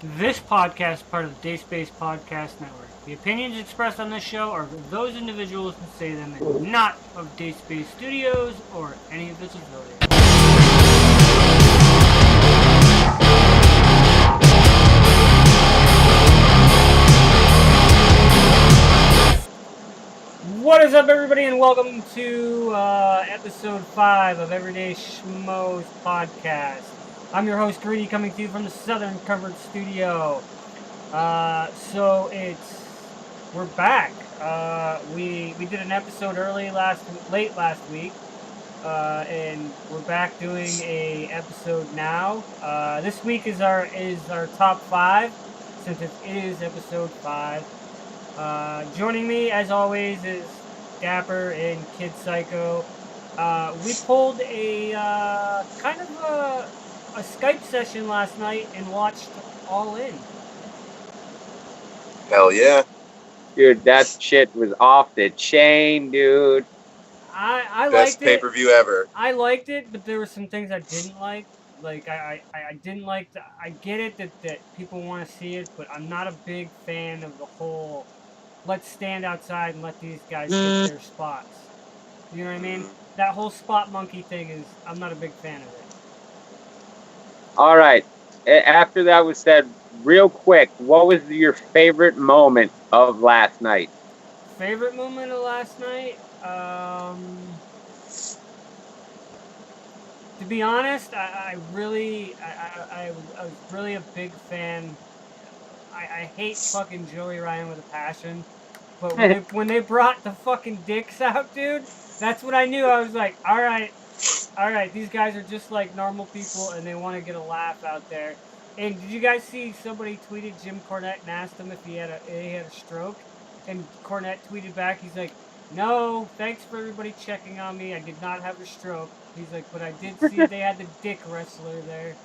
This podcast is part of the Dayspace Podcast Network. The opinions expressed on this show are of those individuals who say them and not of Dayspace Studios or any of its affiliates. What is up, everybody, and welcome to episode 5 of EverdaySchmoesPodcast. I'm your host, Greenie, coming to you from the Southern Covered Studio. We're back. We did an episode late last week, and we're back doing a episode now. This week is our top 5, since it is episode 5. Joining me, as always, is Dapper and Kid Syko. We pulled a kind of a Skype session last night and watched All In. Hell yeah. Dude, that shit was off the chain, dude. I Best liked it. pay-per-view ever. I liked it, but there were some things I didn't like. Like, I didn't like I get it that people want to see it, but I'm not a big fan of the whole let's stand outside and let these guys get their spots. You know what I mean? That whole spot monkey thing I'm not a big fan of it. All right. After that was said, real quick, what was your favorite moment of last night? Favorite moment of last night? To be honest, I was really a big fan. I hate fucking Joey Ryan with a passion. But when they brought the fucking dicks out, dude, that's when I knew. I was like, all right, these guys are just like normal people, and they want to get a laugh out there. And did you guys see somebody tweeted Jim Cornette and asked him if he had a stroke? And Cornette tweeted back, he's like, no, thanks for everybody checking on me. I did not have a stroke. He's like, but I did see they had the dick wrestler there.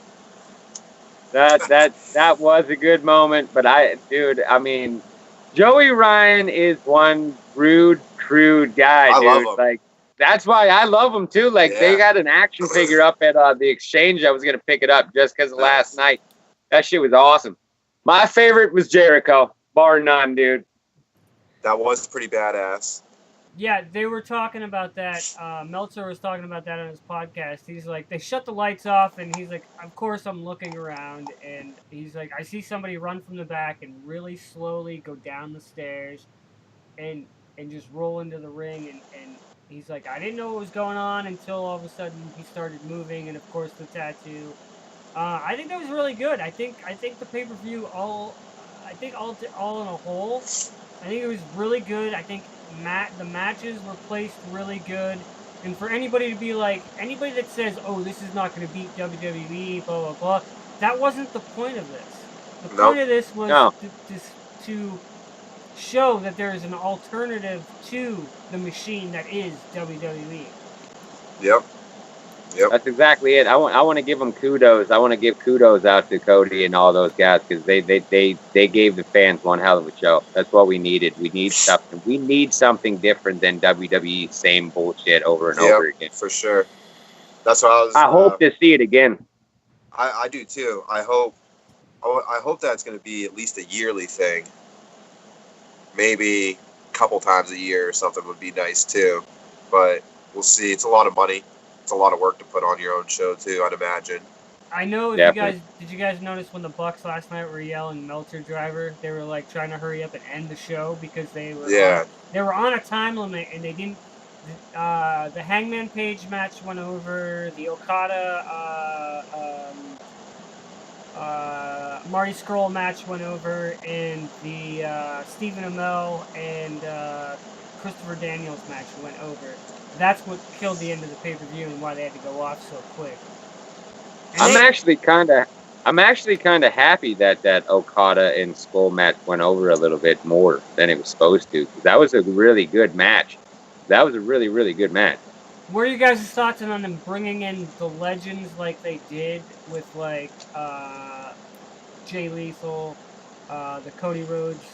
That was a good moment, but Joey Ryan is one rude, crude guy, dude. I love him. Like, that's why I love him too. Like, They got an action figure up at the exchange. I was gonna pick it up just because of last night. That shit was awesome. My favorite was Jericho, bar none, dude. That was pretty badass. Yeah, they were talking about that. Meltzer was talking about that on his podcast. He's like, they shut the lights off, and he's like, of course I'm looking around, and he's like, I see somebody run from the back and really slowly go down the stairs and just roll into the ring, and he's like, I didn't know what was going on until all of a sudden he started moving, and of course the tattoo. I think that was really good. I think the pay-per-view all in a whole, I think it was really good. I think the matches were placed really good. And for anybody to be like, anybody that says, oh, this is not going to beat WWE, blah, blah, blah, that wasn't the point of this. The point of this was to show that there is an alternative to the machine that is WWE. Yep. That's exactly it. I want to give them kudos. I want to give kudos out to Cody and all those guys because they gave the fans one hell of a show. That's what we needed. We need something. We need something different than WWE same bullshit over and over again. For sure. That's what I hope to see it again. I do too. I hope that's going to be at least a yearly thing. Maybe a couple times a year or something would be nice too. But we'll see. It's a lot of money. It's a lot of work to put on your own show too, I'd imagine. I know. Did you guys notice when the Bucks last night were yelling Meltzer driver? They were like trying to hurry up and end the show because they were on a time limit and they didn't. The Hangman Page match went over. The Okada Marty Scurll match went over, and the Stephen Amell and Christopher Daniels match went over. That's what killed the end of the pay-per-view and why they had to go off so quick. I'm actually kind of happy that Okada and Skull match went over a little bit more than it was supposed to. That was a really good match. That was a really, really good match. What are you guys' thoughts on them bringing in the legends like they did with like Jay Lethal, the Cody Rhodes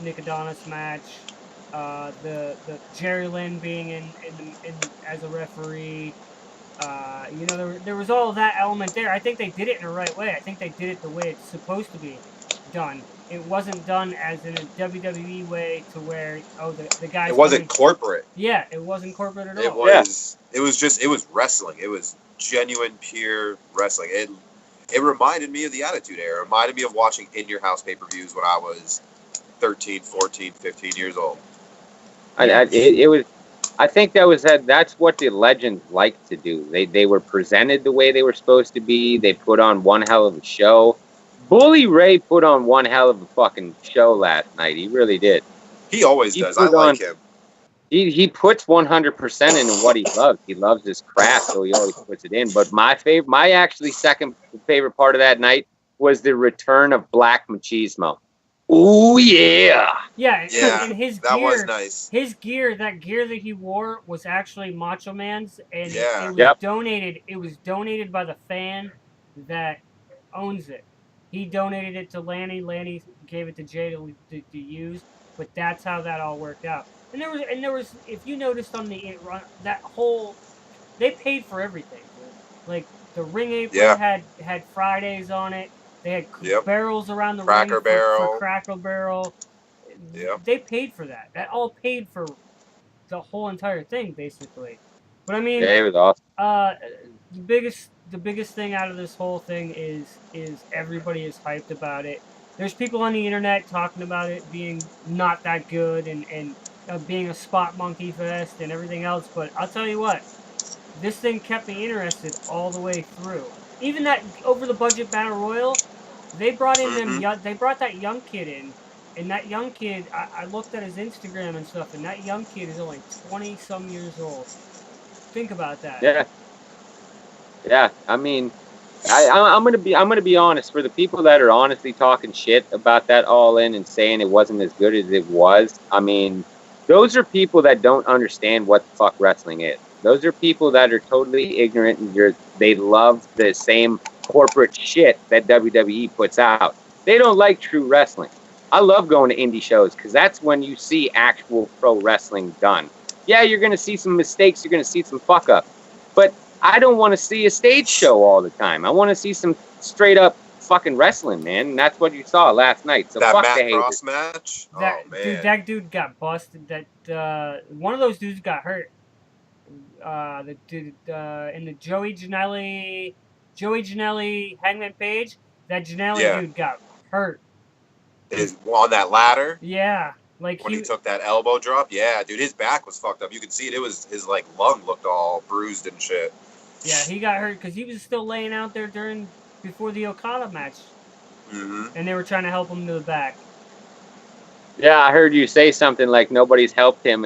Nick Adonis match? The Jerry Lynn being in as a referee, there was all that element there. I think they did it in the right way. I think they did it the way it's supposed to be done. It wasn't done as in a WWE way to where the guys. It wasn't corporate. Yeah, it wasn't corporate at all. It was. It was wrestling. It was genuine, pure wrestling. It reminded me of the Attitude Era. It reminded me of watching In Your House pay-per-views when I was 13, 14, 15 years old. It was. I think that's what the legends like to do. They were presented the way they were supposed to be. They put on one hell of a show. Bully Ray put on one hell of a fucking show last night. He really did. He always does. I like him. He puts 100% into what he loves. He loves his craft, so he always puts it in. But my actually second favorite part of that night was the return of Black Machismo. Ooh, yeah. Yeah, and his that gear, was nice. His gear, that gear that he wore was actually Macho Man's, and it was donated. It was donated by the fan that owns it. He donated it to Lanny. Lanny gave it to Jay to use, but that's how that all worked out. And there was, if you noticed on that whole, they paid for everything. Like the ring apron had Fridays on it. They had barrels around the ring for Cracker Barrel. Yeah. They paid for that. That all paid for the whole entire thing, basically. But I mean, yeah, it was awesome. The biggest thing out of this whole thing is everybody is hyped about it. There's people on the internet talking about it being not that good and being a spot monkey fest and everything else. But I'll tell you what, this thing kept me interested all the way through. Even that over the budget battle royal, they brought in they brought that young kid in, and that young kid, I looked at his Instagram and stuff, and that young kid is only 20 some years old. Think about that. Yeah. I mean, I'm gonna be honest. For the people that are honestly talking shit about that All In and saying it wasn't as good as it was, I mean, those are people that don't understand what the fuck wrestling is. Those are people that are totally ignorant and they love the same corporate shit that WWE puts out. They don't like true wrestling. I love going to indie shows because that's when you see actual pro wrestling done. Yeah, you're going to see some mistakes. You're going to see some fuck up. But I don't want to see a stage show all the time. I want to see some straight up fucking wrestling, man. And that's what you saw last night. So that fuck Matt the haters. Cross match? Man. Dude, that dude got busted. One of those dudes got hurt. The dude in the Joey Janelli Hangman Page, that Janelli dude got hurt. On that ladder? Yeah. Like when he took that elbow drop? Yeah, dude, his back was fucked up. You could see it. It was his lung looked all bruised and shit. Yeah, he got hurt because he was still laying out there before the Okada match. Mm-hmm. And they were trying to help him to the back. Yeah, I heard you say something like nobody's helped him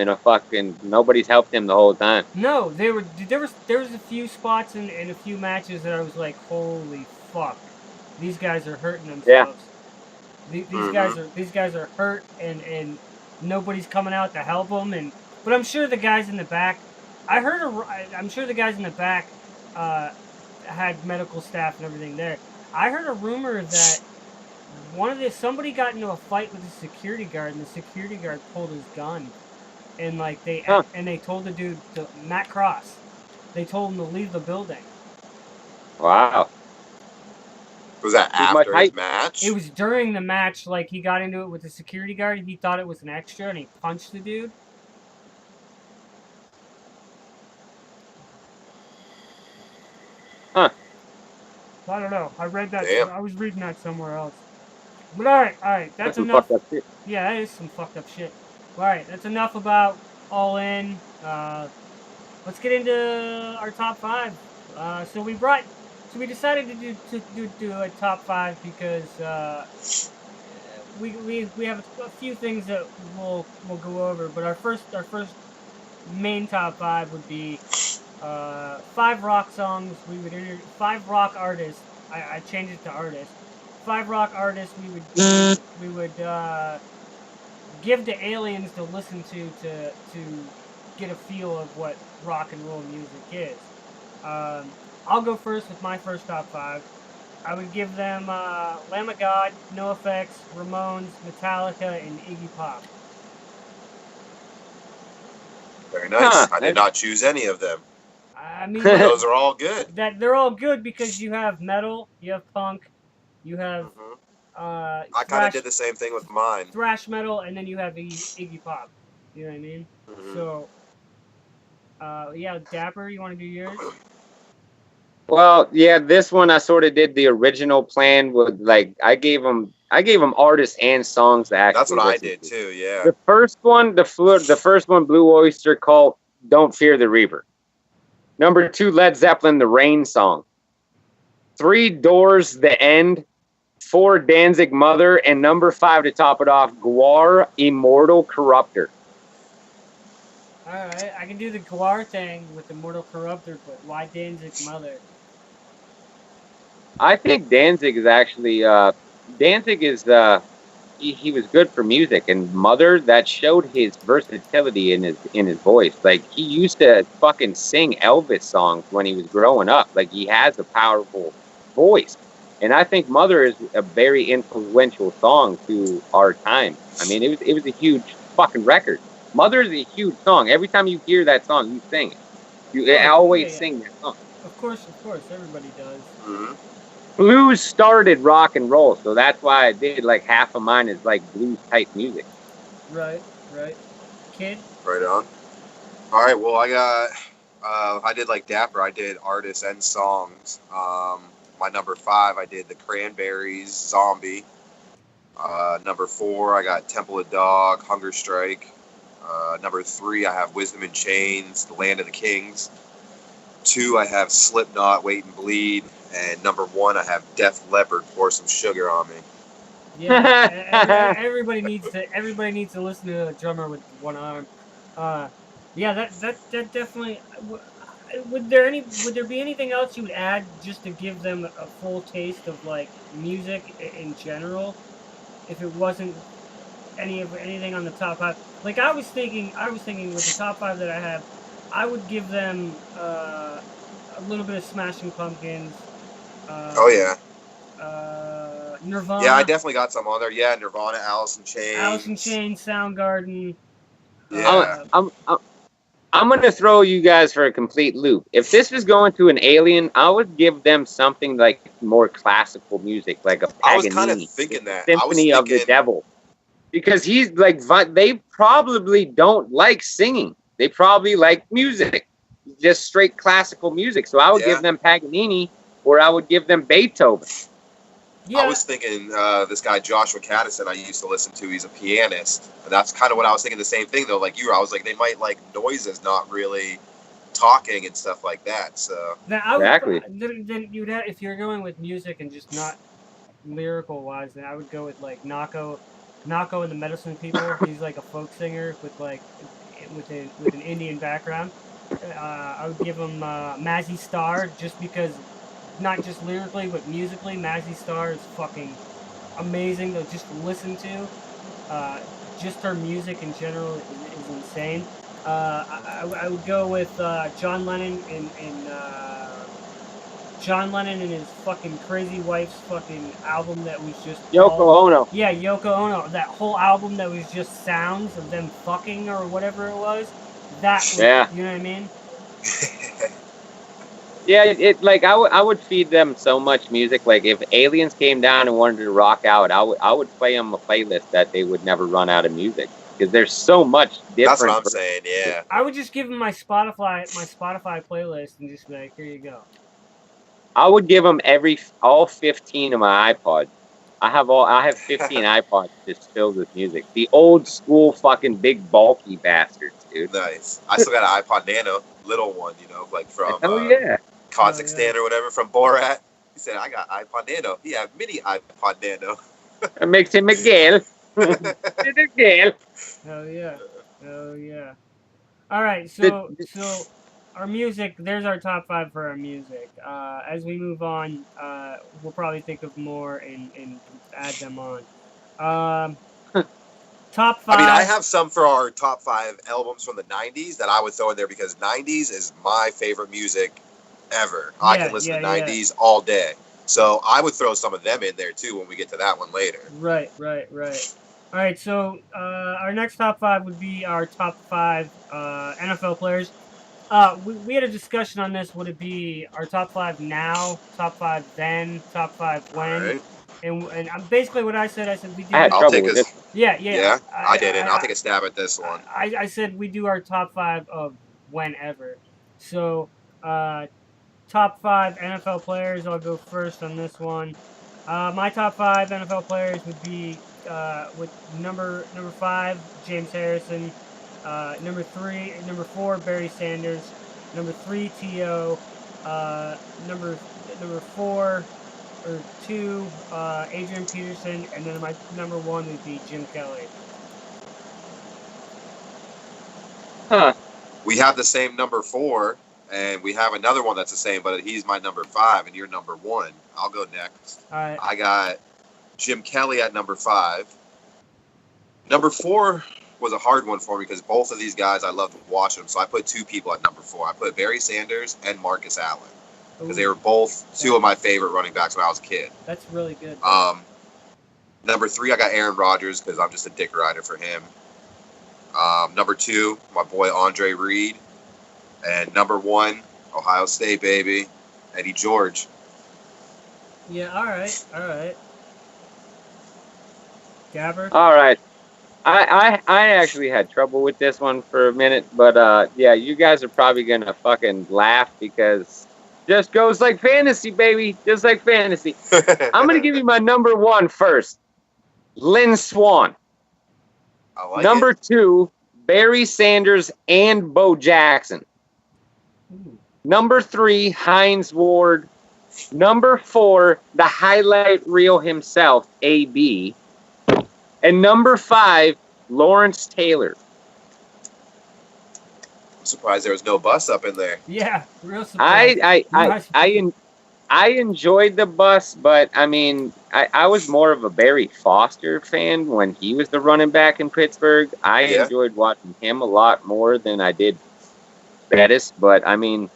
nobody's helped him the whole time. No, there was a few spots and a few matches that I was like, holy fuck, these guys are hurting themselves. Yeah. These guys are hurt and nobody's coming out to help them. But I'm sure the guys in the back, I'm sure the guys in the back had medical staff and everything there. I heard a rumor that somebody got into a fight with a security guard, and the security guard pulled his gun, and they told the dude, Matt Cross, they told him to leave the building. Wow. Was that after his match? It was during the match. Like he got into it with the security guard, and he thought it was an extra, and he punched the dude. Huh. I don't know. I read that. Damn. I was reading that somewhere else. But all right, that's enough. Fucked up shit. Yeah, that is some fucked up shit. All right, that's enough about All In. Let's get into our top 5. So we decided to do a top 5 because we have a few things that we'll go over. But our first main top 5 would be 5 rock songs. 5 rock artists. I changed it to artists. 5 rock artists we would give to aliens to listen to get a feel of what rock and roll music is. I'll go first with my first top 5. I would give them Lamb of God, NoFX, Ramones, Metallica, and Iggy Pop. Very nice. I did not choose any of them. I mean, Those are all good. that they're all good because you have metal, you have punk, you have Hmm. I kind of did the same thing with mine. thrash metal, and then you have Iggy Pop. You know what I mean? Hmm. So, yeah, Dapper, you want to do yours? Well, yeah, this one I sort of did the original plan with like I gave them artists and songs to actually That's what I listen did to. too. Yeah. The first one, the first one, Blue Oyster Cult, Don't Fear the Reaper. Number 2, Led Zeppelin, The Rain Song. 3, Doors, The End. 4, Danzig, Mother, and number 5 to top it off, Guar, Immortal Corruptor. All right, I can do the Guar thing with the Mortal Corruptor, but why Danzig Mother? I think Danzig is actually Danzig is he was good for music, and Mother, that showed his versatility in his voice. Like he used to fucking sing Elvis songs when he was growing up. Like he has a powerful voice. And I think Mother is a very influential song to our time. I mean, it was a huge fucking record. Mother is a huge song. Every time you hear that song, you sing it. You always sing that song. Of course, everybody does. Hmm. Blues started rock and roll, so that's why I did like half of mine is like blues type music. Right. Kid? Right on. All right. Well, I did like Dapper. I did artists and songs. My number 5, I did the Cranberries, Zombie. Number 4, I got Temple of Dog, Hunger Strike. Number 3, I have Wisdom in Chains, The Land of the Kings. 2, I have Slipknot, Wait and Bleed. And number 1, I have Def Leppard, Pour Some Sugar on Me. Yeah, everybody needs to listen to a drummer with one arm. Yeah, that definitely. Would there be anything else you would add just to give them a full taste of like music in general? If it wasn't anything on the top 5, like I was thinking with the top 5 that I have, I would give them a little bit of Smashing Pumpkins. Oh, yeah. Nirvana. Yeah, I definitely got some on there. Yeah, Nirvana, Alice in Chains. Soundgarden. Yeah. I'm gonna throw you guys for a complete loop. If this was going to an alien, I would give them something like more classical music, like a Paganini, I was kind of thinking that. Symphony of the Devil, because he's like they probably don't like singing. They probably like music, just straight classical music. So I would give them Paganini, or I would give them Beethoven. Yeah. I was thinking this guy Joshua Caddison I used to listen to. He's a pianist. And that's kind of what I was thinking. The same thing though. Like you, I was like they might like noises, not really talking and stuff like that. So exactly. Then you'd have, if you're going with music and just not lyrical wise, then I would go with like Nako and the Medicine People. He's like a folk singer with like with an Indian background. I would give him Mazzy Star just because. Not just lyrically, but musically, Mazzy Star is fucking amazing to just listen to. Just her music in general is insane. I would go with John Lennon and his fucking crazy wife's fucking album that was just Yoko Ono. Yeah, Yoko Ono. That whole album that was just sounds of them fucking or whatever it was. That was, you know what I mean? Yeah, it like I would feed them so much music. Like if aliens came down and wanted to rock out, I would play them a playlist that they would never run out of music because there's so much different. That's what I'm saying. Yeah. I would just give them my Spotify playlist and just be like, here you go. I would give them all 15 of my iPods. I have 15 iPods just filled with music. The old school fucking big bulky bastards, dude. Nice. I still got an iPod Nano, little one, you know, like from Kazakhstan or whatever, from Borat. He said, I got iPod Nano. He had mini iPod Nano. It makes him a girl. It's a girl. Hell yeah. All right, so our music, there's our top 5 for our music. As we move on, we'll probably think of more and add them on. Top 5. I mean, I have some for our top 5 albums from the 90s that I would throw in there because 90s is my favorite music ever. I can listen to 90s all day. So I would throw some of them in there too when we get to that one later. Right. All right, so our next top 5 would be our top 5 NFL players. we had a discussion on this. Would it be our top 5 now, top 5 then, top 5 All when? right. And basically what I said we do. I had I'll trouble take with a. this. Yeah. I didn't. I'll take a stab at this one. I said we do our top 5 of whenever. So, top 5 NFL players. I'll go first on this one. My top 5 NFL players would be with number 5 James Harrison, number 4 Barry Sanders, number 3 T.O., number 4 or 2 Adrian Peterson, and then my number 1 would be Jim Kelly. Huh. We have the same number 4, and we have another one that's the same, but he's my number 5, and you're number 1. I'll go next. All right. I got Jim Kelly at number 5. Number 4 was a hard one for me because both of these guys I loved watching them, so I put 2 people at number 4. I put Barry Sanders and Marcus Allen because they were both 2 of my favorite running backs when I was a kid. That's really good. Number 3, I got Aaron Rodgers because I'm just a dick rider for him. Number 2, my boy Andre Reed. And number 1, Ohio State, baby, Eddie George. Yeah, all right. Dapper? All right. I actually had trouble with this one for a minute, but yeah, you guys are probably gonna fucking laugh because just goes like fantasy, baby, just like fantasy. I'm gonna give you my number 1 first, Lynn Swann. I like number it. 2, Barry Sanders and Bo Jackson. Ooh. Number 3, Hines Ward. Number 4, the highlight reel himself, AB. And number 5, Lawrence Taylor. I'm surprised there was no bus up in there. Yeah, real surprise. I enjoyed the bus, but I mean, I was more of a Barry Foster fan when he was the running back in Pittsburgh. I enjoyed watching him a lot more than I did Bettis, but I mean,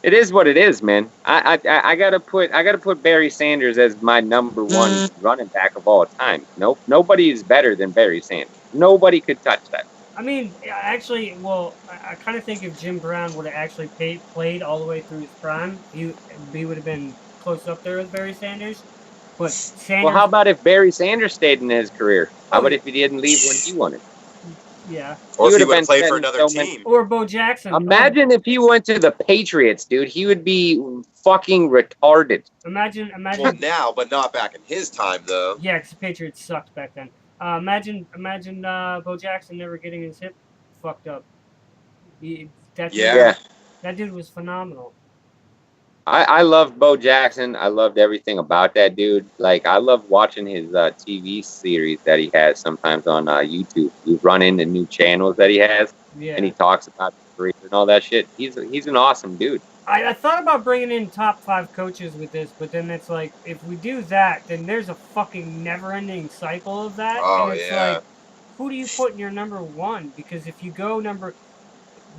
it is what it is, man. I gotta put Barry Sanders as my number 1 running back of all time. Nobody is better than Barry Sanders. Nobody could touch that. I mean, actually, well, I kind of think if Jim Brown would have actually played all the way through his prime, he would have been close up there with Barry Sanders. But Sanders. Well, how about if Barry Sanders stayed in his career? How about if he didn't leave when he wanted? Yeah. Or if he would have played for another team. Or Bo Jackson. Imagine if he went to the Patriots, dude. He would be fucking retarded. Imagine. Well, now, but not back in his time, though. Yeah, because the Patriots sucked back then. Imagine Bo Jackson never getting his hip fucked up. That dude was phenomenal. I love Bo Jackson. I loved everything about that dude. Like, I love watching his TV series that he has sometimes on YouTube. He's run into new channels that he has, and he talks about the career and all that shit. He's an awesome dude. I thought about bringing in top 5 coaches with this, but then it's like, if we do that, then there's a fucking never-ending cycle of that. Oh, and it's like, who do you put in your number 1? Because if you go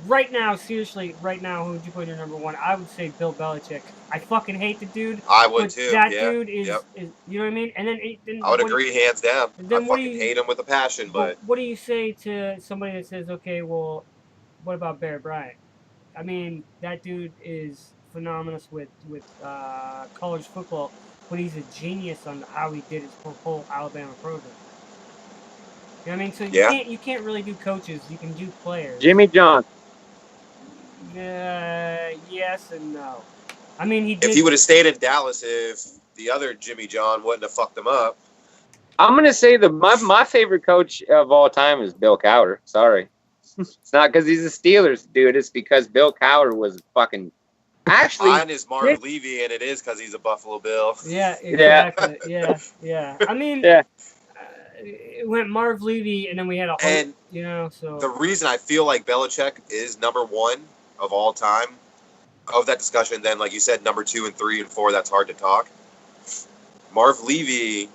right now, seriously, who would you put in your number 1? I would say Bill Belichick. I fucking hate the dude. I would too. That dude is, you know what I mean? And then I would agree, hands down. I then fucking hate him with a passion, but what do you say to somebody that says, okay, well, what about Bear Bryant? I mean, that dude is phenomenal with college football, but he's a genius on how he did his whole Alabama program. You know what I mean? So you can't really do coaches. You can do players. Jimmy John. Yes and no. I mean, he did. If he would have stayed in Dallas, if the other Jimmy John wouldn't have fucked him up. I'm gonna say my favorite coach of all time is Bill Cowher. Sorry. It's not because he's a Steelers dude. It's because Bill Cowher was fucking. Actually, mine is Marv Levy, and it is because he's a Buffalo Bill. Yeah, exactly. Yeah. I mean, it went Marv Levy, and then we had a whole, so. The reason I feel like Belichick is number 1 of all time of that discussion, then, like you said, number 2 and 3 and 4, that's hard to talk. Marv Levy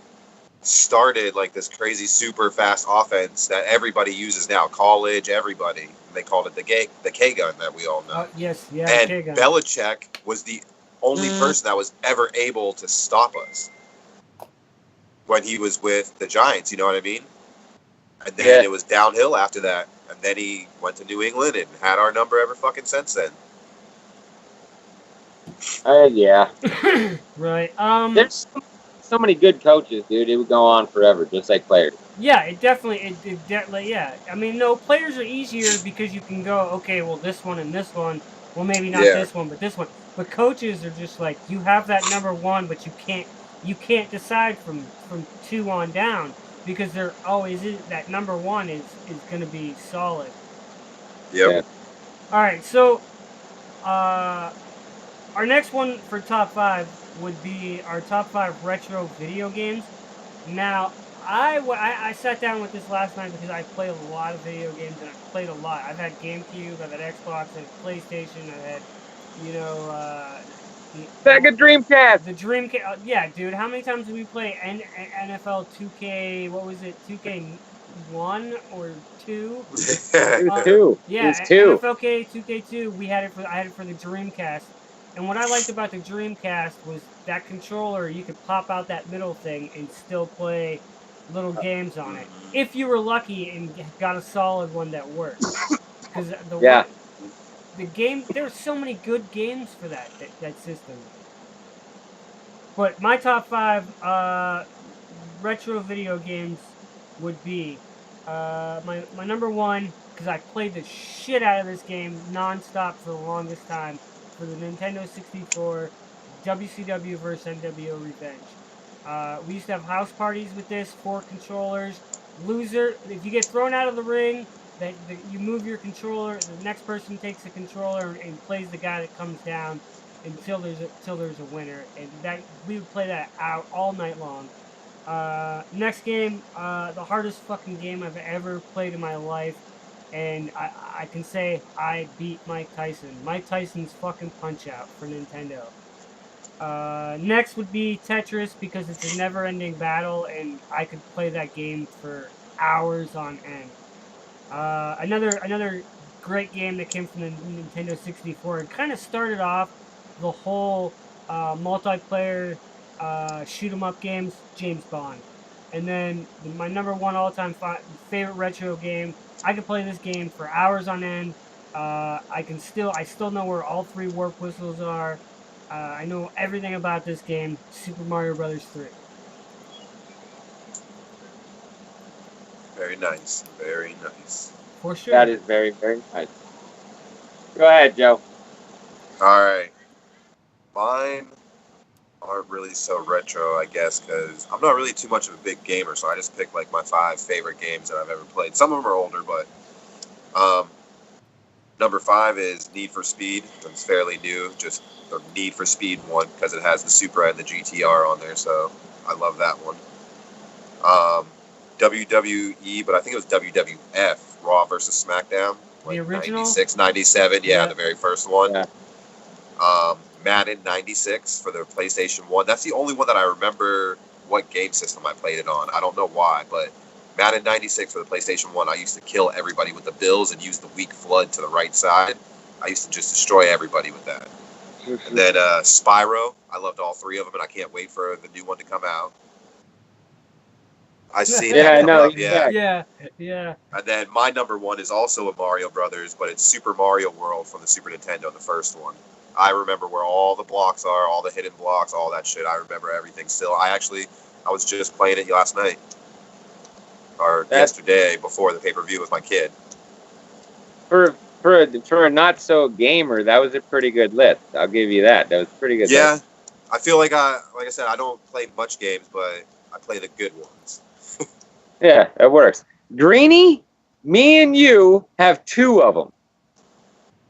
started like this crazy super fast offense that everybody uses now, college, everybody. They called it the K gun that we all know. Yes, and K-gun. Belichick was the only person that was ever able to stop us when he was with the Giants, you know what I mean? And then it was downhill after that. And then he went to New England and had our number ever fucking since then. Yeah. Right. There's so many good coaches, dude. It would go on forever, just like players. Yeah, it definitely, yeah. I mean, no, players are easier because you can go, okay, well, this one and this one. Well, maybe not this one, but this one. But coaches are just like, you have that number one, but you can't decide from 2 on down because there always is that number one is going to be solid. Yep. Yeah. All right, so our next one for top 5 would be our top 5 retro video games. Now, I sat down with this last night because I play a lot of video games, and I've played a lot. I've had GameCube, I've had Xbox, I've had PlayStation, I've had, Sega Dreamcast. The Dreamcast. Yeah, dude, how many times did we play NFL 2K, what was it, 2K1 or 2? It was 2. Yeah, it was 2. NFL 2K2, I had it for the Dreamcast. And what I liked about the Dreamcast was that controller, you could pop out that middle thing and still play little games on it. If you were lucky and got a solid one that worked. Because the game, there were so many good games for that system. But my top 5 retro video games would be my number 1, because I played the shit out of this game non-stop for the longest time, for the Nintendo 64, WCW vs. NWO Revenge. We used to have house parties with this, 4 controllers. Loser, if you get thrown out of the ring, you move your controller, the next person takes the controller and plays the guy that comes down until there's a winner. And we would play that out all night long. Next game, the hardest fucking game I've ever played in my life. And I can say I beat Mike Tyson. Mike Tyson's fucking Punch-Out for Nintendo. Next would be Tetris, because it's a never-ending battle, and I could play that game for hours on end. Another great game that came from the Nintendo 64. It kind of started off the whole multiplayer shoot 'em up games, James Bond. And then my number 1 all-time favorite retro game. I could play this game for hours on end. I still know where all 3 warp whistles are. I know everything about this game, Super Mario Brothers 3. Very nice. Very nice. For sure. That is very, very nice. Go ahead, Joe. All right. Mine aren't really so retro, I guess, because I'm not really too much of a big gamer, so I just picked like my 5 favorite games that I've ever played. Some of them are older, but number 5 is Need for Speed. It's fairly new, just the Need for Speed one, because it has the Supra and the GTR on there, so I love that one. WWE, but I think it was WWF, Raw versus SmackDown. The original? 96, 97, yeah, the very first one. Yeah. Madden 96 for the PlayStation 1. That's the only one that I remember what game system I played it on. I don't know why, but Madden 96 for the PlayStation 1, I used to kill everybody with the Bills and use the weak flood to the right side. I used to just destroy everybody with that. And then Spyro, I loved all 3 of them, and I can't wait for the new one to come out. I see that. Yeah. And then my number 1 is also a Mario Brothers, but it's Super Mario World from the Super Nintendo, the first one. I remember where all the blocks are, all the hidden blocks, all that shit. I remember everything still. I was just playing it last night. Or yesterday before the pay-per-view with my kid. For a not-so gamer, that was a pretty good list. I'll give you that. That was a pretty good list. Yeah. I feel like I said, I don't play much games, but I play the good ones. Yeah, it works. Greenie, me and you have 2 of them.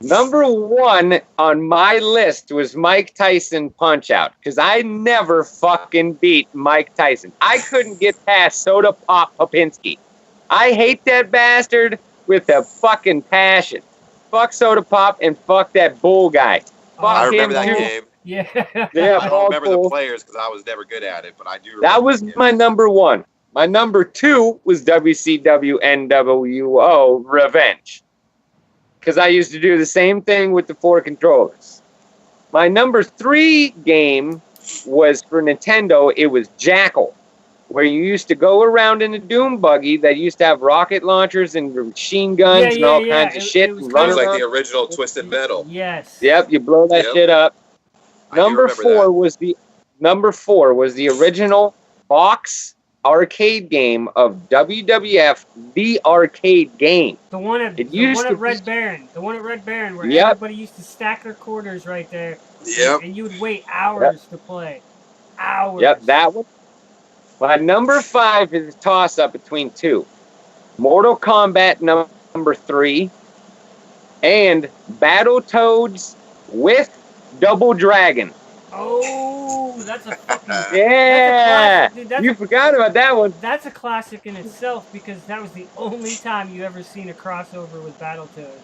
Number 1 on my list was Mike Tyson Punch-Out, because I never fucking beat Mike Tyson. I couldn't get past Soda Pop Popinski. I hate that bastard with a fucking passion. Fuck Soda Pop and fuck that bull guy. Fuck I remember that too. game. Yeah. I don't remember the players because I was never good at it, but I do remember. That was my number 1. My number 2 was WCW NWO Revenge, because I used to do the same thing with the 4 controllers. My number 3 game was for Nintendo. It was Jackal, where you used to go around in a doom buggy that used to have rocket launchers and machine guns and all kinds of shit. It was and It run was like around. the original Twisted Metal. Yes. Yep, you blow that Yep. shit up. I do Number remember four that. was the original box arcade game of WWF, the arcade game. The one at Red Baron. The one at Red Baron where Yep. everybody used to stack their quarters right there. Yep. And you would wait hours to play. Hours. Yep, that one. My number 5 is a toss-up between two. Mortal Kombat number 3 and Battletoads with Double Dragon. Oh, that's a fucking... Yeah! That's a classic, dude, You forgot about that one. That's a classic in itself because that was the only time you ever seen a crossover with Battletoads.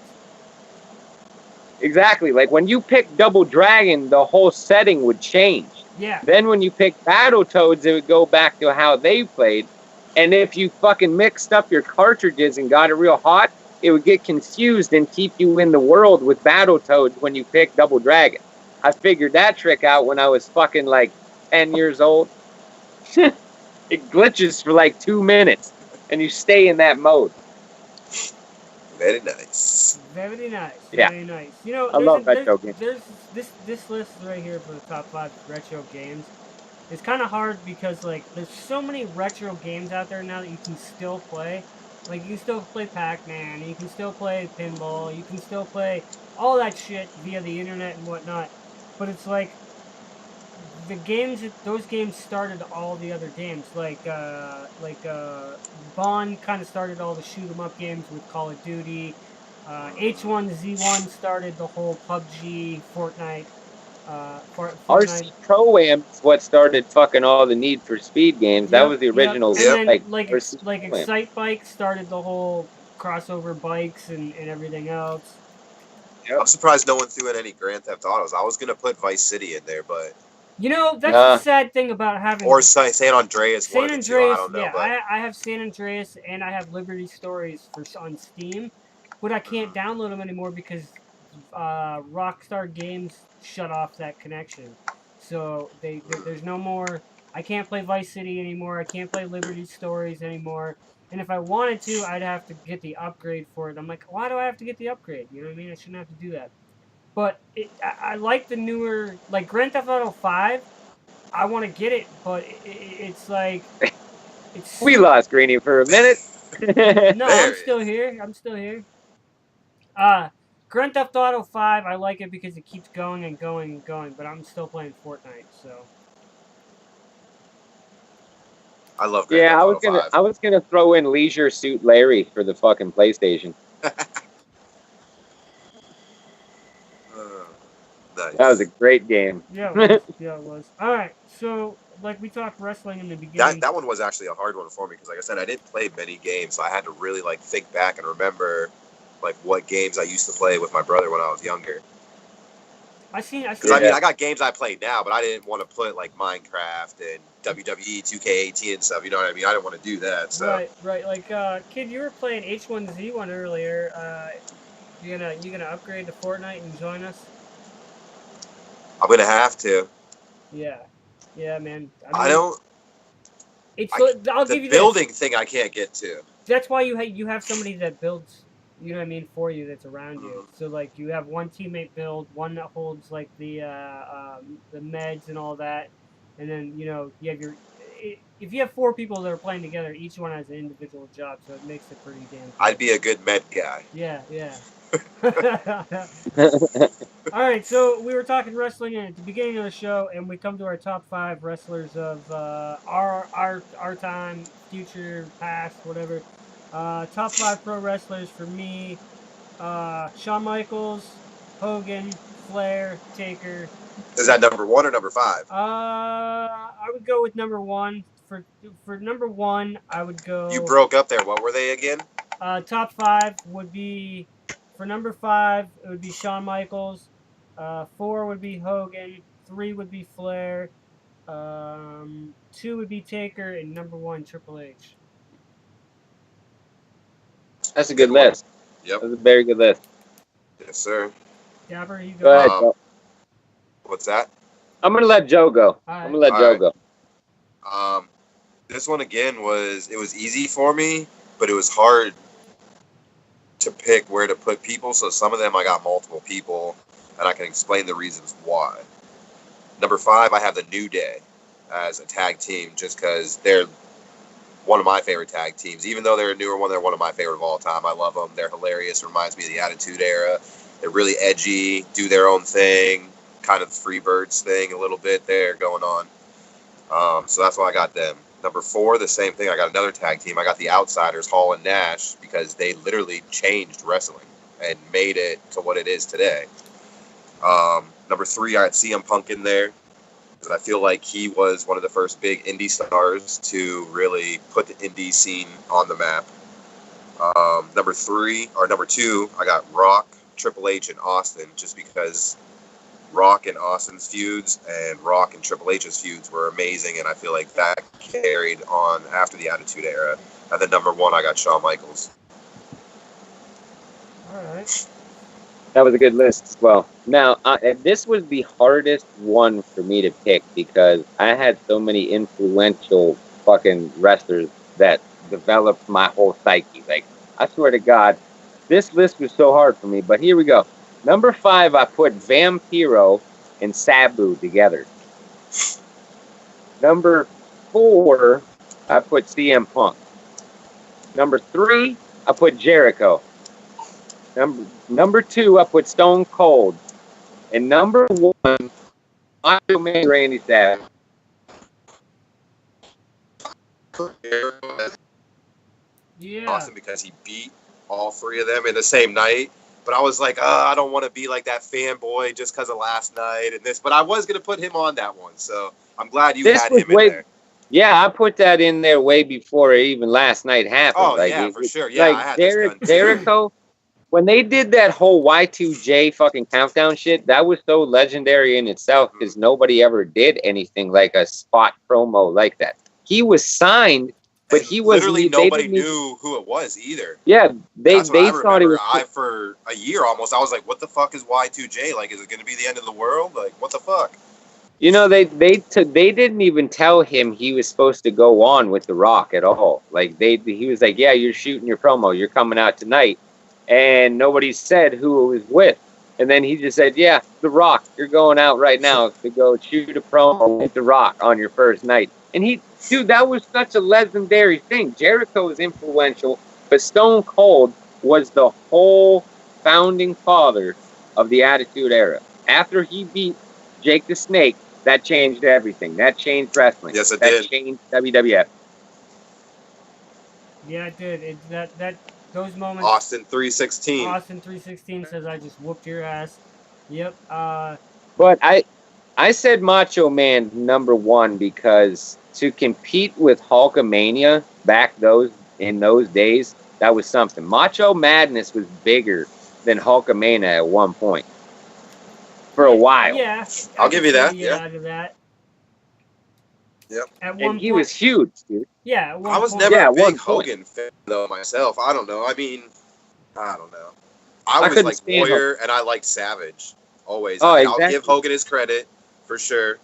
Exactly. Like when you pick Double Dragon, the whole setting would change. Yeah. Then when you pick Battletoads, it would go back to how they played. And if you fucking mixed up your cartridges and got it real hot, it would get confused and keep you in the world with Battletoads when you pick Double Dragon. I figured that trick out when I was fucking like 10 years old. It glitches for like 2 minutes and you stay in that mode. Very nice. Very nice. Yeah. Very nice. You know, I love retro games. There's this list right here for the top 5 retro games. It's kind of hard because like there's so many retro games out there now that you can still play. Like you can still play Pac-Man, you can still play pinball, you can still play all that shit via the internet and whatnot. But it's like those games started all the other games. Like Bond kind of started all the shoot 'em up games with Call of Duty. H1Z1 started the whole PUBG, Fortnite. RC Pro-Am is what started fucking all the Need for Speed games. That was the original. And then, like Excite Bike started the whole crossover bikes and everything else. I'm surprised no one threw in any Grand Theft Autos. I was gonna put Vice City in there, but you know that's the sad thing about having or San Andreas. San Andreas, I don't know, yeah, I have San Andreas and I have Liberty Stories on Steam, but I can't download them anymore because Rockstar Games shut off that connection. So there's no more. I can't play Vice City anymore. I can't play Liberty Stories anymore. And if I wanted to, I'd have to get the upgrade for it. I'm like, why do I have to get the upgrade? You know what I mean? I shouldn't have to do that. But I like the newer, like Grand Theft Auto 5. I want to get it, but it's like... We lost Greenie for a minute. No, I'm still here. Grand Theft Auto 5, I like it because it keeps going and going and going, but I'm still playing Fortnite, so... I love Grand Theft Auto 5. I was gonna throw in Leisure Suit Larry for the fucking PlayStation. Nice. That was a great game. Yeah, it was. All right, so like we talked wrestling in the beginning. That one was actually a hard one for me because, like I said, I didn't play many games, so I had to really like think back and remember like what games I used to play with my brother when I was younger. Because I mean, I got games I play now, but I didn't want to put like Minecraft and WWE 2K18 and stuff. You know what I mean? I didn't want to do that. So. Right. Like, kid, you were playing H1Z1 earlier. You gonna upgrade to Fortnite and join us? I'm gonna have to. Yeah, man. I don't. I'll give you the building thing I can't get to. That's why you have somebody that builds. You know what I mean, for you, that's around you. So like you have one teammate build, one that holds like the meds and all that, and then you know you have if you have 4 people that are playing together, each one has an individual job, so it makes it pretty damn cool. I'd be a good med guy. Yeah. All right, so we were talking wrestling at the beginning of the show, and we come to our top 5 wrestlers of our time, future, past, whatever. Top 5 pro wrestlers for me: Shawn Michaels, Hogan, Flair, Taker. Is that number 1 or number 5? I would go with number 1. For number 1, I would go. You broke up there. What were they again? Top 5 would be, for number 5, it would be Shawn Michaels. 4 would be Hogan. 3 would be Flair. 2 would be Taker, and number 1, Triple H. That's a good list. Yep. That's a very good list. Yes, sir. Dapper, you Go ahead, Joe. What's that? I'm gonna let Joe go. Right. I'm gonna let Joe go. This one again it was easy for me, but it was hard to pick where to put people. So some of them I got multiple people, and I can explain the reasons why. Number 5, I have the New Day as a tag team, just because they're one of my favorite tag teams. Even though they're a newer one, they're one of my favorite of all time. I love them. They're hilarious. Reminds me of the Attitude Era. They're really edgy, do their own thing, kind of Freebirds thing a little bit there going on. So that's why I got them. Number 4, the same thing. I got another tag team. I got the Outsiders, Hall and Nash, because they literally changed wrestling and made it to what it is today. Number 3, I had CM Punk in there, because I feel like he was one of the first big indie stars to really put the indie scene on the map. Number 2, I got Rock, Triple H, and Austin, just because Rock and Austin's feuds and Rock and Triple H's feuds were amazing, and I feel like that carried on after the Attitude Era. And then number 1, I got Shawn Michaels. All right. That was a good list as well. Now, this was the hardest one for me to pick because I had so many influential fucking wrestlers that developed my whole psyche. Like, I swear to God, this list was so hard for me, but here we go. Number 5, I put Vampiro and Sabu together. Number 4, I put CM Punk. Number 3, I put Jericho. Number 2, I put Stone Cold. And number 1, Macho Man Randy Savage. Yeah. Awesome, because he beat all 3 of them in the same night. But I was like, I don't want to be like that fanboy just because of last night and this. But I was going to put him on that one. So I'm glad you had him in there. Yeah, I put that in there way before even last night happened. Oh, like, yeah, for sure. Yeah, I had this done. Jericho, when they did that whole Y2J fucking countdown shit, that was so legendary in itself because nobody ever did anything like a spot promo like that. He was signed, but he was literally nobody knew who it was either. Yeah, they thought it was. For a year almost, I was like, "What the fuck is Y2J? Like, is it going to be the end of the world? Like, what the fuck?" You know, they didn't even tell him he was supposed to go on with The Rock at all. Like he was like, "Yeah, you're shooting your promo. You're coming out tonight," and nobody said who it was with. And then he just said, "Yeah, The Rock. You're going out right now to go shoot a promo with The Rock on your first night." And dude, that was such a legendary thing. Jericho was influential, but Stone Cold was the whole founding father of the Attitude Era. After he beat Jake the Snake, that changed everything. That changed wrestling. Yes, it did. That changed WWF. Yeah, it did. Those moments. Austin 316. Austin 316 says, "I just whooped your ass." Yep. But I said Macho Man number 1 because to compete with Hulkamania in those days, that was something. Macho Madness was bigger than Hulkamania at one point. For a while. Yeah. I'll give you that. Yeah. Yeah. Out of that. Yep. At one And point, he was huge, dude. Yeah. I was never a big Hogan fan, though, myself. I don't know. I mean, I don't know. I was like Warrior, and I liked Savage. Always. Oh, exactly. I'll give exactly. Hogan his credit, for sure.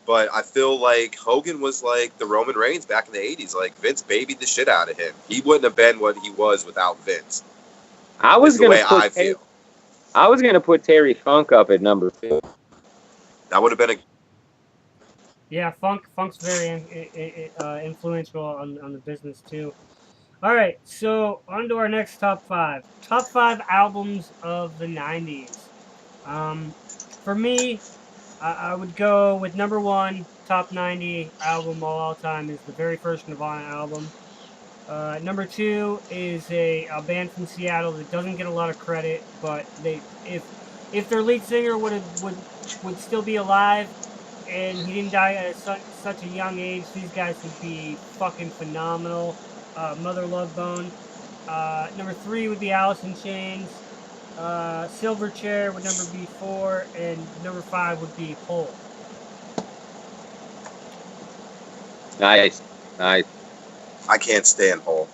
But I feel like Hogan was like the Roman Reigns back in the 80s. Like, Vince babied the shit out of him. He wouldn't have been what he was without Vince. I was the way I feel. I was gonna put Terry Funk up at number 2. That would have been a... Yeah, Funk's very influential on the business too. All right, so on to our next top 5. Top 5 albums of the 90s. For me, I would go with number 1, top 90 album of all time is the very first Nirvana album. Number 2 is a band from Seattle that doesn't get a lot of credit, but if their lead singer would still be alive and he didn't die at such a young age, these guys would be fucking phenomenal. Mother Love Bone. Number 3 would be Alice in Chains. Silverchair would be 4, and number 5 would be Hole. Nice. I can't stand Hole.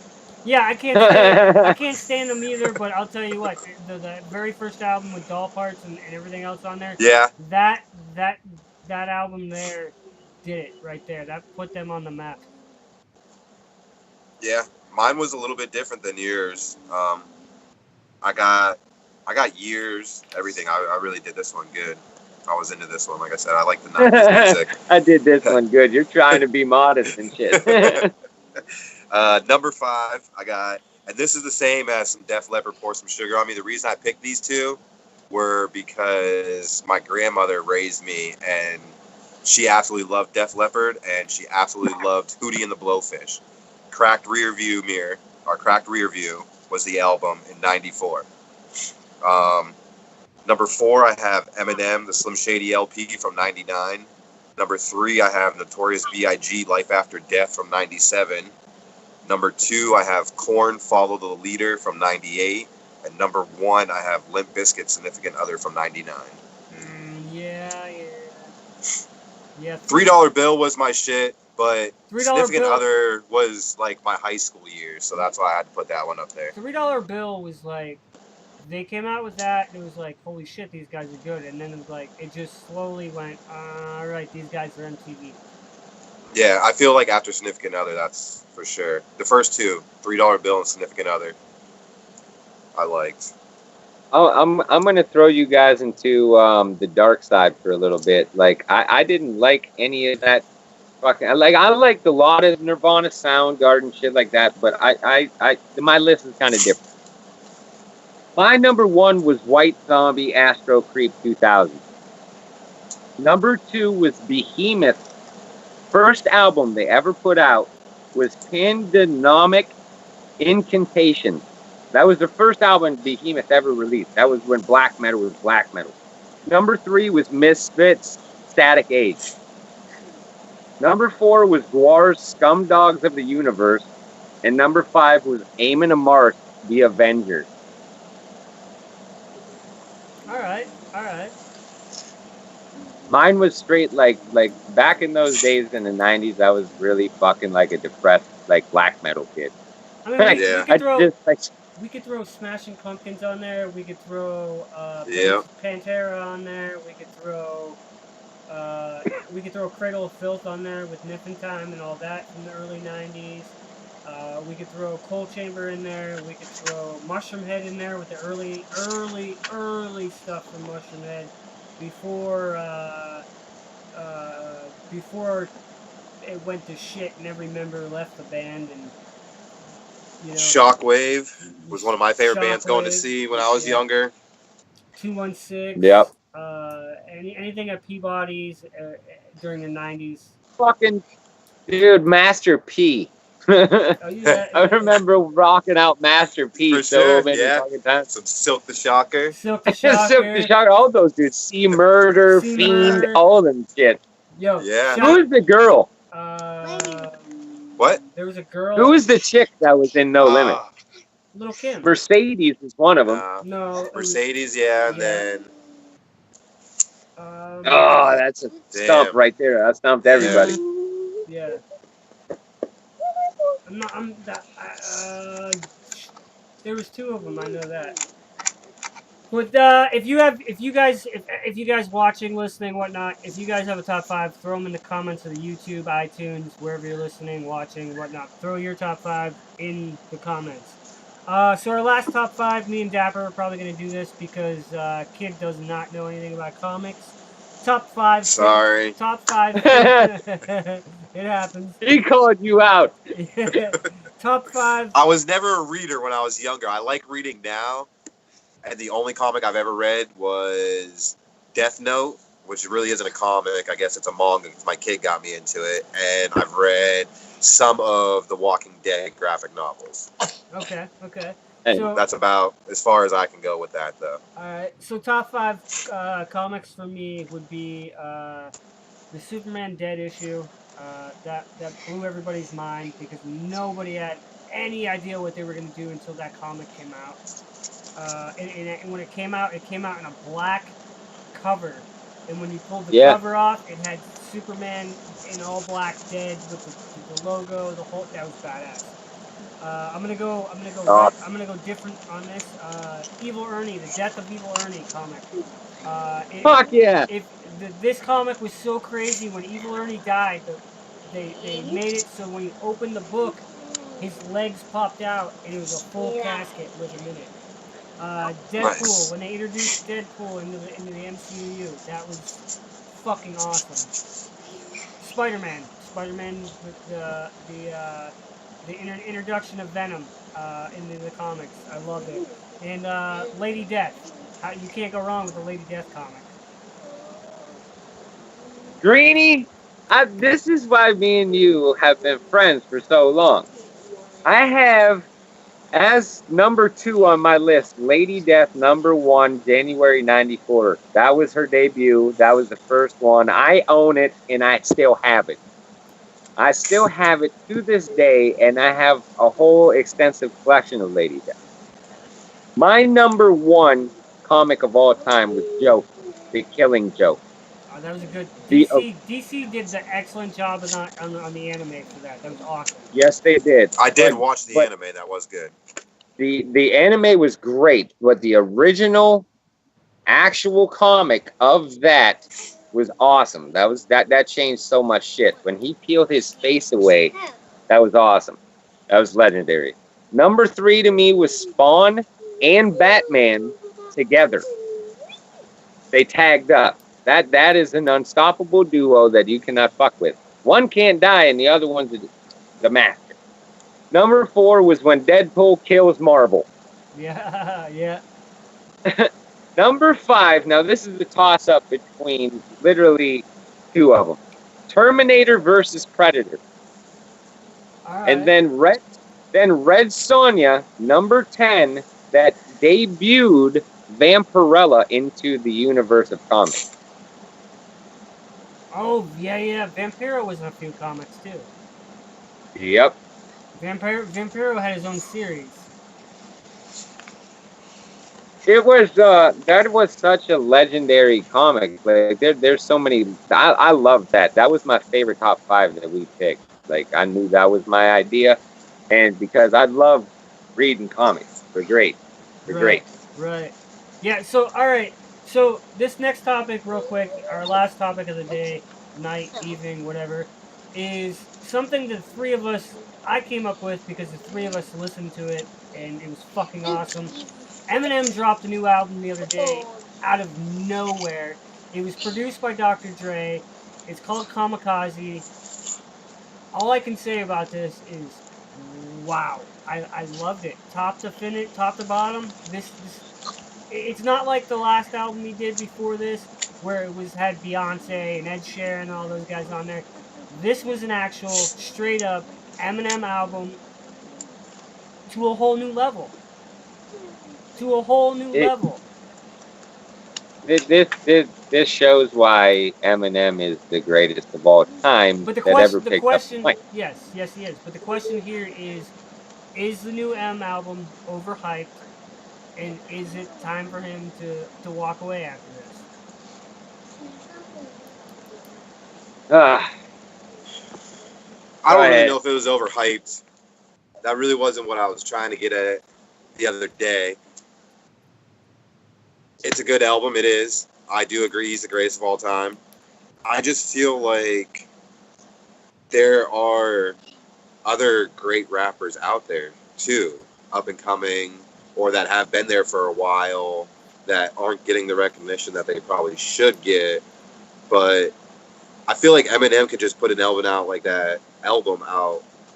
Yeah, I can't stand them either, but I'll tell you what, the very first album with Doll Parts and everything else on there, Yeah. That album there did it right there. That put them on the map. Yeah, mine was a little bit different than yours. I got years, everything. I really did this one good. I was into this one. Like I said, I like the 90s music. I did this one good. You're trying to be modest and shit. Number 5, I got, and this is the same as some Def Leppard, Pour Some Sugar on Me. The reason I picked these two were because my grandmother raised me, and she absolutely loved Def Leppard, and she absolutely loved Hootie and the Blowfish. Cracked Rear View was the album in '94. Number 4, I have Eminem, the Slim Shady LP from '99. Number 3, I have Notorious B.I.G., Life After Death from '97. Number 2, I have Korn, Follow the Leader from '98. And number 1, I have Limp Bizkit, Significant Other from '99. Yeah. $3 Bill was my shit, but Significant Bill, Other was like my high school years, so that's why I had to put that one up there. $3 Bill was like, they came out with that, and it was like, holy shit, these guys are good. And then it was like, it just slowly went, all right, these guys are MTV. Yeah, I feel like after Significant Other, that's for sure. The first two, $3 Bill and Significant Other, I liked. I'm gonna throw you guys into the dark side for a little bit. Like I didn't like any of that fucking. I liked a lot of Nirvana, Soundgarden, shit like that. But my list is kind of different. My number 1 was White Zombie, Astro Creep 2000. Number 2 was Behemoth. First album they ever put out was Pandenomic Incantation. That was the first album Behemoth ever released. That was when black metal was black metal. Number 3 was Misfits, Static Age. Number 4 was Dwar's Scumdogs of the Universe. And number 5 was Amon Amarth, The Avengers. All right. Mine was straight like back in those days in the 90s, I was really fucking like a depressed like black metal kid. I mean, we could throw Smashing Pumpkins on there. We could throw Pantera on there. We could throw Cradle of Filth on there with Niffin Time and all that from the early 90s. We could throw Cold Chamber in there. We could throw Mushroom Head in there with the early stuff from Mushroom Head before it went to shit and every member left the band. And Shockwave was one of my favorite bands going to see when I was younger. 216. Yep. Anything at Peabody's during the 90s. Fucking dude, Master P. I remember rocking out Master P so many fucking times. Some Silk the Shocker. Silk the Shocker. All those dudes. Sea Murder, Fiend, all of them shit. Yo. Yeah. Who was the girl? What? There was a girl. Who was the chick that was in No Limit? Little Kim. Mercedes was one of them. No. Mercedes, and then. That's a stump right there. I stumped everybody. Yeah. There was 2 of them. I know that. But if you guys watching, listening, whatnot, if you guys have a top 5, throw them in the comments of the YouTube, iTunes, wherever you're listening, watching, whatnot. Throw your top 5 in the comments. So our last top 5, me and Dapper are probably going to do this because Kid does not know anything about comics. Top 5. Sorry. Top 5. It happens. He called you out. Top 5. I was never a reader when I was younger. I like reading now. And the only comic I've ever read was Death Note, which really isn't a comic. I guess it's a manga. My kid got me into it. And I've read some of the Walking Dead graphic novels. Okay. So that's about as far as I can go with that, though. All right. So top 5 comics for me would be the Superman Dead issue. That blew everybody's mind because nobody had any idea what they were going to do until that comic came out. And when it came out in a black cover. And when you pulled the cover off, it had Superman in all black dead with the logo, the whole. That was badass. I'm gonna go different on this. Evil Ernie, the Death of Evil Ernie comic. Fuck yeah! This comic was so crazy. When Evil Ernie died, they made it so when you open the book, his legs popped out, and it was a full casket with him in it. Deadpool, Nice. when they introduced Deadpool into the MCU, that was fucking awesome. Spider-Man with the introduction of Venom into the comics, I loved it. And Lady Death, you can't go wrong with the Lady Death comic. Greenie, this is why me and you have been friends for so long. I have as number 2 on my list, Lady Death number 1, January 94. That was her debut. That was the first one. I own it, and I still have it. I still have it to this day, and I have a whole extensive collection of Lady Death. My number 1 comic of all time was Joke, The Killing Joke. Oh, that was a good. The, DC did an excellent job on the anime for that. That was awesome. yes, they did. I did watch the anime. That was good. The anime was great, but the original actual comic of that was awesome. That changed so much shit. When he peeled his face away, that was awesome. That was legendary. Number 3 to me was Spawn and Batman together. They tagged up. That is an unstoppable duo that you cannot fuck with. One can't die, and the other one's the master. Number 4 was when Deadpool kills Marvel. Yeah, yeah. Number 5, now this is the toss-up between literally 2 of them. Terminator versus Predator. All right. And then Red Sonja, number 10, that debuted Vampirella into the universe of comics. Oh, yeah. Vampiro was in a few comics, too. Yep. Vampiro had his own series. It was that was such a legendary comic. Like there's so many. I love that. That was my favorite top 5 that we picked. Like I knew that was my idea, and because I love reading comics, they're great. They're great. Right. Yeah. So all right. So this next topic, real quick, our last topic of the day, night, evening, whatever, is something that 3 of us I came up with because the 3 of us listened to it and it was fucking awesome. Eminem dropped a new album the other day out of nowhere. It was produced by Dr. Dre. It's called Kamikaze. All I can say about this is, wow. I loved it. Top to bottom. It's not like the last album he did before this, where it had Beyonce and Ed Sheeran and all those guys on there. This was an actual, straight up Eminem album to a whole new level. Level. This shows why Eminem is the greatest of all time But the that ever picked up the mic. Yes, he is. But the question here is the new M album overhyped, and is it time for him to walk away after this? I don't really know if it was overhyped. That really wasn't what I was trying to get at the other day. It's a good album, it is. I do agree he's the greatest of all time. I just feel like there are other great rappers out there, too, up and coming, or that have been there for a while, that aren't getting the recognition that they probably should get. But I feel like Eminem could just put an album out like that,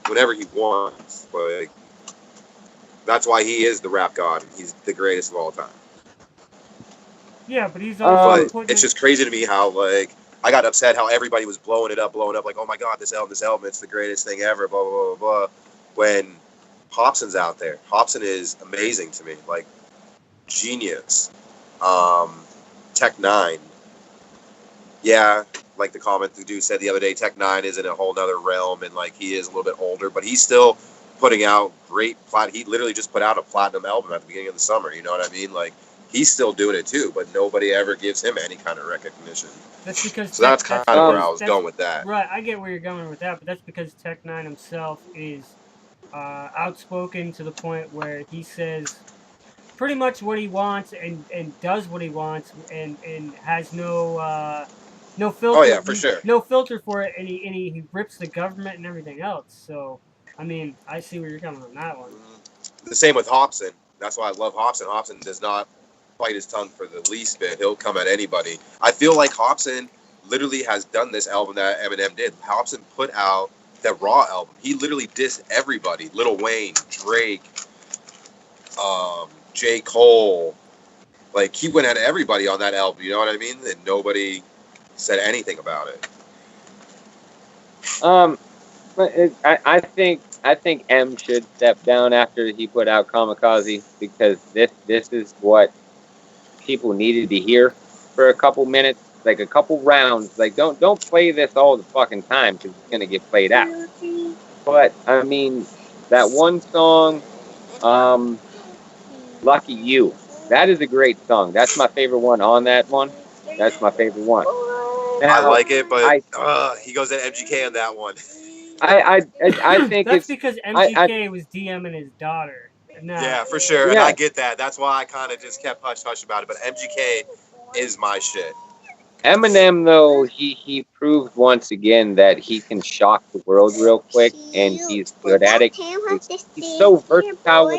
whenever he wants. Like, that's why he is the rap god. He's the greatest of all time. Yeah, but he's also but it's just crazy to me how, like, I got upset how everybody was blowing it up, like, oh my god, this album, it's the greatest thing ever, blah, blah, blah, blah. When Hobson's out there. Hobson is amazing to me. Like, genius. Tech 9. Yeah, like the comment the dude said the other day, Tech 9 is in a whole nother realm, and, like, he is a little bit older, but he's still putting out great he literally just put out a platinum album at the beginning of the summer, you know what I mean? Like, he's still doing it too, but nobody ever gives him any kind of recognition. That's because so that's kind of where I was going with that. Right, I get where you're going with that, but that's because Tech 9 himself is outspoken to the point where he says pretty much what he wants and does what he wants and has no filter. Oh yeah, for sure. No filter for it, and he rips the government and everything else. So I mean, I see where you're coming on that one. The same with Hobson. That's why I love Hobson. Hobson does not bite his tongue for the least bit. He'll come at anybody. I feel like Hobson literally has done this album that Eminem did. Hobson put out that Raw album. He literally dissed everybody. Lil Wayne, Drake, J. Cole. Like, he went at everybody on that album. You know what I mean? And nobody said anything about it. I think M should step down after he put out Kamikaze, because this is what people needed to hear for a couple minutes, like a couple rounds. Like, don't play this all the fucking time, because it's gonna get played out. But I mean, that one song, Lucky You, that is a great song. That's my favorite one on that one. That's my favorite one. Now, I like it, but he goes at MGK on that one. I think that's because MGK was DMing his daughter. No. Yeah, for sure, and I get that. That's why I kind of just kept hush about it. But MGK is my shit. Eminem, though, he proved once again that he can shock the world real quick, and he's good at it. He's so versatile.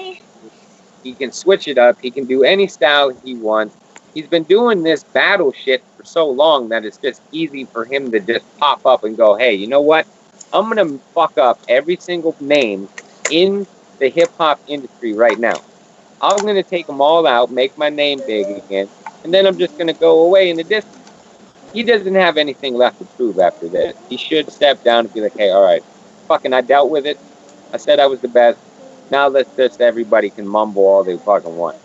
He can switch it up. He can do any style he wants. He's been doing this battle shit for so long that it's just easy for him to just pop up and go, hey, you know what? I'm going to fuck up every single name in the hip-hop industry right now. I'm going to take them all out, make my name big again, and then I'm just going to go away in the distance. He doesn't have anything left to prove after this. He should step down and be like, hey, all right, fucking I dealt with it. I said I was the best. Now let's just everybody can mumble all they fucking want.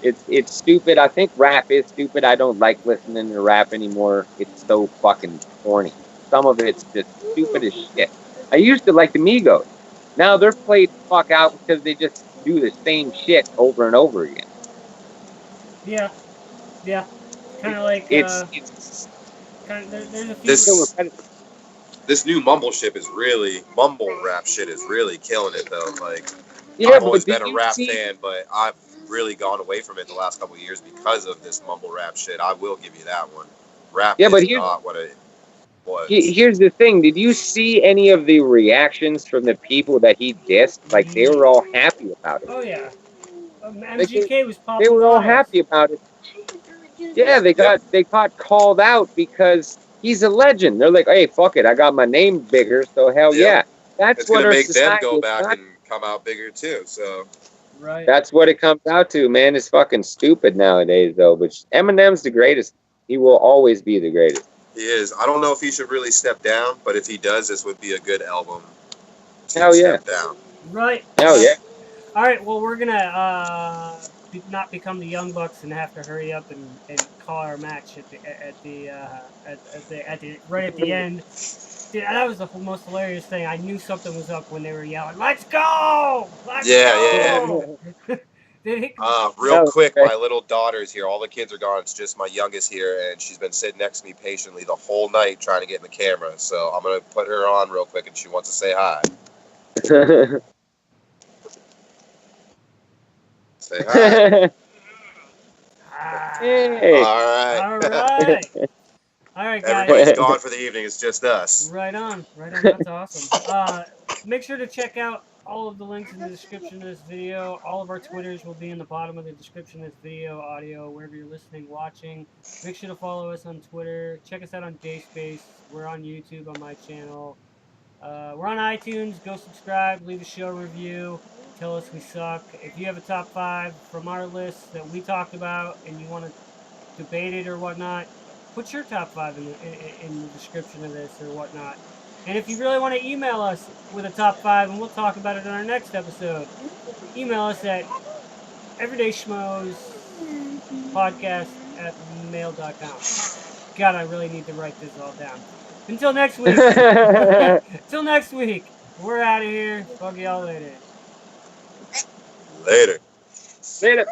It's stupid. I think rap is stupid. I don't like listening to rap anymore. It's so fucking corny. Some of it's just stupid as shit. I used to like the Migos. Now they're played the fuck out because they just do the same shit over and over again. Yeah. Kind of like there's a few. This new mumble rap shit is really killing it though. Like, I've always been a rap fan, but I've really gone away from it the last couple of years because of this mumble rap shit. I will give you that one. Rap is not what it was. Here's the thing. Did you see any of the reactions from the people that he dissed? Like, they were all happy about it. Oh, yeah. MGK was popping. They were all happy about it. Yeah, they got called out because he's a legend. They're like, hey, fuck it. I got my name bigger, so hell yeah. That's it's what going to make them go back and come out bigger, too, so... Right. That's what it comes out to, man. It's fucking stupid nowadays, though. But Eminem's the greatest. He will always be the greatest. He is. I don't know if he should really step down, but if he does, this would be a good album. Hell yeah. Step down. Right. Hell yeah. All right. Well, we're gonna not become the Young Bucks and have to hurry up and call our match right at the end. Dude, that was the most hilarious thing. I knew something was up when they were yelling, "Let's go! Let's go!" Real quick, my little daughter's here. All the kids are gone. It's just my youngest here, and she's been sitting next to me patiently the whole night trying to get in the camera. So I'm going to put her on real quick, and she wants to say hi. Say hi. Hey. All right. All right, guys. Everybody's gone for the evening. It's just us. Right on. That's awesome. Make sure to check out all of the links in the description of this video. All of our Twitters will be in the bottom of the description of this video, audio, wherever you're listening, watching. Make sure to follow us on Twitter. Check us out on Dayspace. We're on YouTube on my channel. We're on iTunes. Go subscribe. Leave a show review. Tell us we suck. If you have a top 5 from our list that we talked about and you want to debate it or whatnot, put your top 5 in the description of this or whatnot. And if you really want to email us with a top 5, and we'll talk about it in our next episode, email us at EverdaySchmoesPodcast@mail.com. God, I really need to write this all down. Until next week. We're out of here. Fuck y'all later. Later. Later.